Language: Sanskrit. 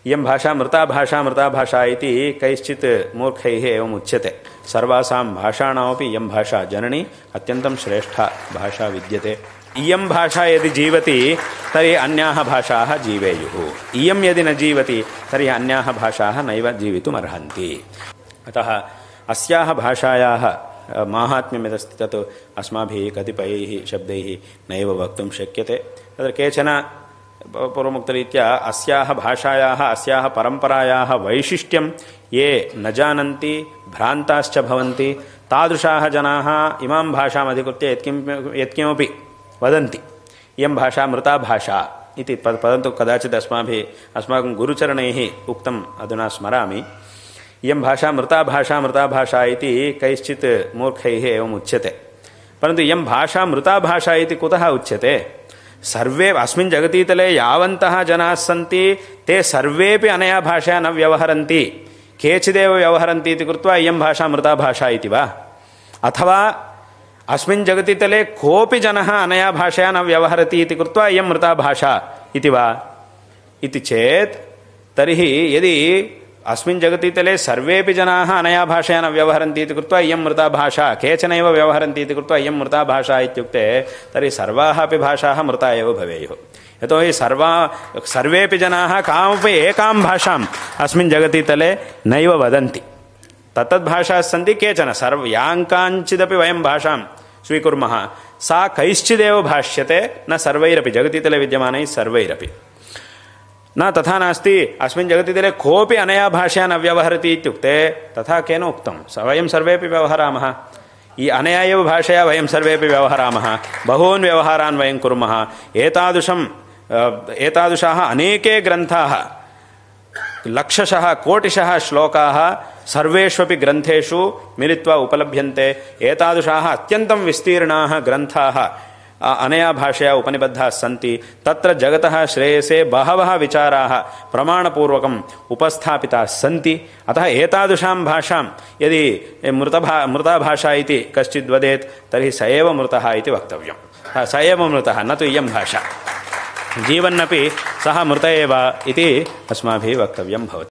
इयं भाषा मृता भाषा इति कैश्चित् मूर्खैः एवम् उच्यते। सर्वासां भाषाणामपि इयं भाषा जननी अत्यन्तं श्रेष्ठा भाषा विद्यते। इयं भाषा यदि जीवति तर्हि अन्याः भाषाः जीवेयुः, इयं यदि न जीवति तर्हि अन्याः भाषाः नैव जीवितुम् अर्हन्ति। अतः अस्याः भाषायाः माहात्म्यं यदस्ति तत् अस्माभिः कतिपयैः शब्दैः नैव वक्तुं शक्यते। तत्र केचन पूर्वमुक्तरीत्या अस्याः भाषायाः अस्याः परम्परायाः वैशिष्ट्यं ये न जानन्ति भ्रान्ताश्च भवन्ति तादृशाः जनाः इमां भाषाम् अधिकृत्य यत्किमपि वदन्ति इयं भाषा मृता भाषा इति। परन्तु कदाचित् अस्माकं गुरुचरणैः उक्तम् अधुना स्मरामि। इयं भाषा मृता भाषा इति कैश्चित् मूर्खैः एवम् उच्यते। परन्तु इयं भाषा मृता भाषा इति कुतः उच्यते? सर्वे अस्मिन् जगतीतले यावन्तः जनाः सन्ति ते सर्वेपि अनया भाषया न व्यवहरन्ति, केचिदेव व्यवहरन्ति इति कृत्वा इयं भाषा मृता भाषा इति वा? अथवा अस्मिन् जगतीतले कोऽपि जनः अनया भाषया न व्यवहरति इति कृत्वा इयं मृता भाषा इति वा? इति चेत् तर्हि यदि अस्मिन् जगतीतले सर्वेपि जनाः अनया भाषया न व्यवहरन्ति इति कृत्वा इयं मृता भाषा, केचनैव व्यवहरन्ति इति कृत्वा इयं मृता भाषा इत्युक्ते तर्हि सर्वाः अपि भाषाः मृता एव भवेयुः। यतोहि सर्वेपि जनाः कामपि एकां भाषाम् अस्मिन् जगतीतले नैव वदन्ति। तत्तद्भाषाः सन्ति केचन, याङ्काञ्चिदपि वयं भाषां स्वीकुर्मः सा कैश्चिदेव भाष्यते, न सर्वैरपि, जगतीतले विद्यमानैः सर्वैरपि न। तथा नास्ति अस्मिन् जगतीतले कोऽपि अनया भाषया न व्यवहरति इत्युक्ते तथा केन उक्तं? वयं सर्वेपि व्यवहरामः, अनया एव भाषया वयं सर्वेपि व्यवहरामः, बहून् व्यवहारान् वयं कुर्मः। एतादृशाः अनेके ग्रन्थाः, लक्षशः कोटिशः श्लोकाः सर्वेष्वपि ग्रन्थेषु मिलित्वा उपलभ्यन्ते। एतादृशाः अत्यन्तं विस्तीर्णाः ग्रन्थाः अनया भाषया उपनिबद्धाः सन्ति। तत्र जगतः श्रेयसे बहवः विचाराः प्रमाणपूर्वकम् उपस्थापिताः सन्ति। अतः एतादृशां भाषां यदि मृता भाषा इति कश्चिद् वदेत् तर्हि स एव मृतः इति वक्तव्यं। स एव मृतः, न तु इयं भाषा। जीवन्नपि सः मृत एव इति अस्माभिः वक्तव्यं भवति।